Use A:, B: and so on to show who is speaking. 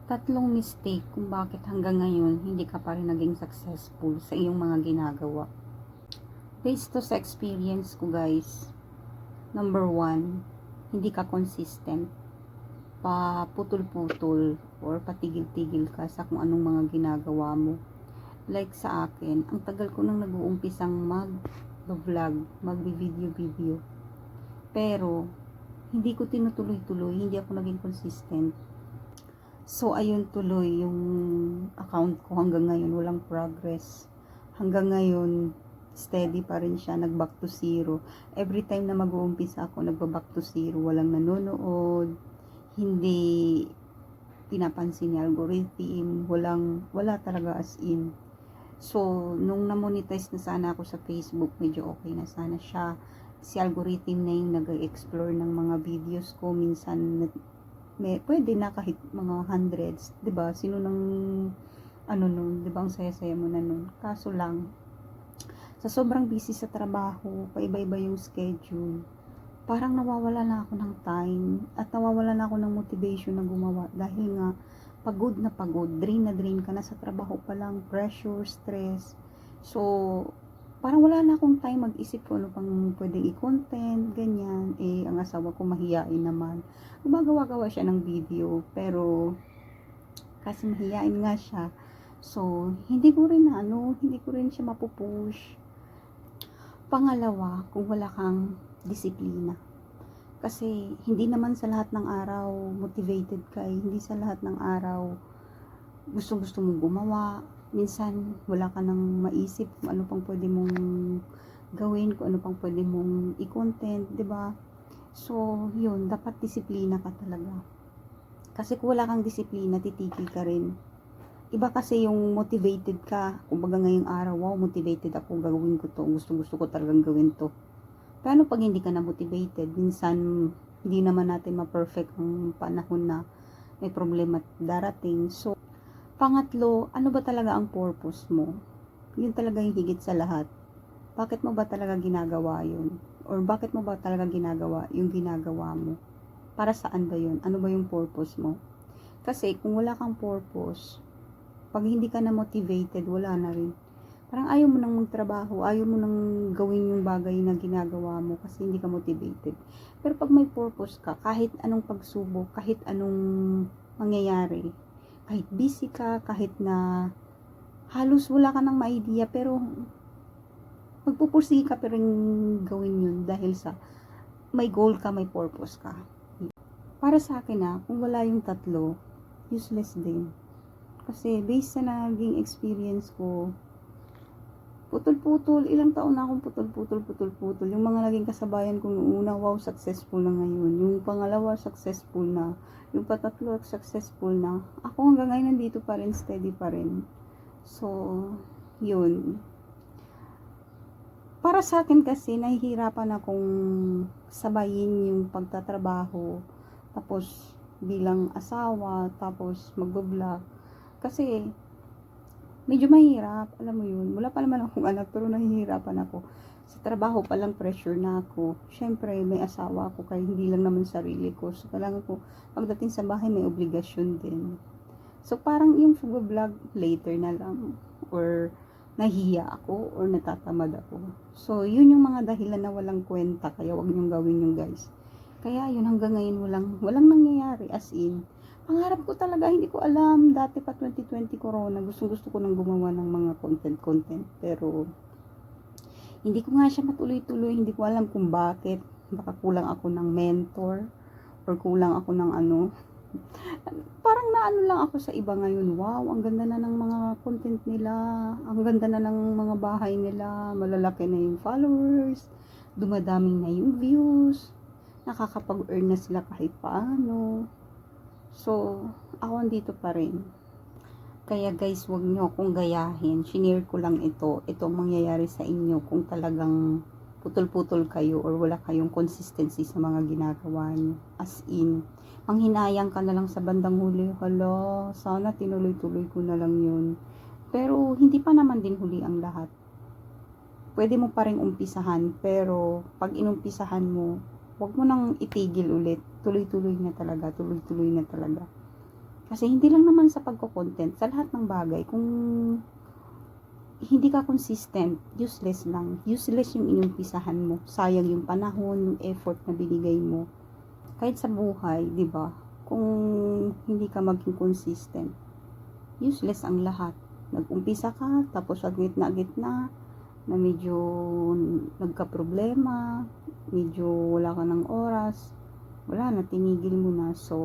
A: Tatlong mistake kung bakit hanggang ngayon hindi ka pa rin naging successful sa iyong mga ginagawa. Based to sa experience ko, guys. Number 1, hindi ka consistent. Paputol-putol or patigil-tigil ka sa kung anong mga ginagawa mo. Like sa akin, ang tagal ko nang nag-uumpisang mag-vlog, mag-video-video. Pero, hindi ko tinutuloy-tuloy, hindi ako naging consistent. So, ayun tuloy yung account ko hanggang ngayon, walang progress. Hanggang ngayon, steady pa rin siya, nag-back to zero. Every time na mag-uumpisa ako, nagba-back to zero. Walang nanonood, hindi pinapansin ni algorithm, wala talaga as in. So, nung na-monetize na sana ako sa Facebook, medyo okay na sana siya. Si algorithm na yung nag-explore ng mga videos ko, minsan pwede na kahit mga hundreds, 'di ba? Sino nang nun, 'di ba? Ang saya-saya mo na nun. Kaso lang sa sobrang busy sa trabaho, paiba-iba yung schedule. Parang nawawala na ako ng time at nawawala na ako ng motivation na gumawa dahil nga pagod na pagod, drain na drain ka na sa trabaho pa lang, pressure, stress. So, parang wala na akong time mag-isip kung ano pang pwedeng i-content, ganyan. Ang asawa ko mahiyain naman. Gumagawa-gawa siya ng video, pero kasi mahiyain nga siya. So, hindi ko rin siya mapupush. Pangalawa, kung wala kang disiplina. Kasi, hindi naman sa lahat ng araw motivated ka, hindi sa lahat ng araw gusto mong gumawa. Minsan wala ka nang maisip kung ano pang pwede mong gawin, kung ano pang pwede mong i-content, 'di ba? So, yun, dapat disiplina ka talaga. Kasi kung wala kang disiplina, titigil ka rin. Iba kasi yung motivated ka, kumbaga ngayong araw, wow, motivated ako, gagawin ko to, gusto ko talagang gawin to. Paano pag hindi ka na motivated? Minsan, hindi naman natin ma-perfect ang panahon na may problema darating. So, pangatlo, ano ba talaga ang purpose mo? Yun talaga yung higit sa lahat. Bakit mo ba talaga ginagawa yun? Or bakit mo ba talaga ginagawa yung ginagawa mo? Para saan ba yun? Ano ba yung purpose mo? Kasi kung wala kang purpose, pag hindi ka na motivated, wala na rin. Parang ayaw mo nang magtrabaho, ayaw mo nang gawin yung bagay na ginagawa mo kasi hindi ka motivated. Pero pag may purpose ka, kahit anong pagsubok, kahit anong mangyayari, kahit busy ka, kahit na halos wala ka ng ma-idea, pero magpupursige ka pa rin gawin yun dahil sa may goal ka, may purpose ka. Para sa akin kung wala yung tatlo, useless din. Kasi based sa naging experience ko, putol-putol, ilang taon na akong putol-putol. Yung mga naging kasabayan ko noong una, wow, successful na ngayon. Yung pangalawa, successful na. Yung patatlo, successful na. Ako hanggang ngayon nandito pa rin, steady pa rin. So, yun. Para sa akin kasi, nahihirapan akong sabayin yung pagtatrabaho, tapos bilang asawa, tapos magbablog. Kasi, medyo mahirap, alam mo yun. Wala pa naman akong anak, pero nahihirapan ako. Sa trabaho pa lang, pressure na ako. Siyempre, may asawa ako, kaya hindi lang naman sarili ko. So, kailangan ko, pagdating sa bahay, may obligasyon din. So, parang yung vlog later na lang. Or, nahiya ako, or natatamad ako. So, yun yung mga dahilan na walang kwenta, kaya wag niyong gawin yung guys. Kaya yun, hanggang ngayon, walang nangyayari, as in. Pangarap ko talaga, hindi ko alam, dati pa 2020 corona, gusto ko nang gumawa ng mga content, pero hindi ko nga siya matuloy-tuloy, hindi ko alam kung bakit. Baka kulang ako ng mentor, or kulang ako ng parang naano lang ako sa iba ngayon, wow, ang ganda na ng mga content nila, ang ganda na ng mga bahay nila, malalaki na yung followers, dumadami na yung views, nakakapag-earn na sila kahit paano. So, ako andito pa rin. Kaya guys, wag nyo akong gayahin. Shinare ko lang ito. Ito ang mangyayari sa inyo kung talagang putol-putol kayo or wala kayong consistency sa mga ginagawa nyo. As in, manghinayang ka na lang sa bandang huli. Hala, sana tinuloy-tuloy ko na lang yun. Pero, hindi pa naman din huli ang lahat. Pwede mo pa rin umpisahan, pero pag inumpisahan mo, huwag mo nang itigil ulit. Tuloy-tuloy na talaga. Kasi hindi lang naman sa pagko-content, sa lahat ng bagay, kung hindi ka consistent, useless lang. Useless yung inumpisahan mo. Sayang yung panahon, yung effort na binigay mo. Kahit sa buhay, di ba? Kung hindi ka maging consistent, useless ang lahat. Nag-umpisa ka, tapos sa gitna-gitna, na medyo nagka-problema, medyo wala ka ng oras, wala na, tinigil mo na. So,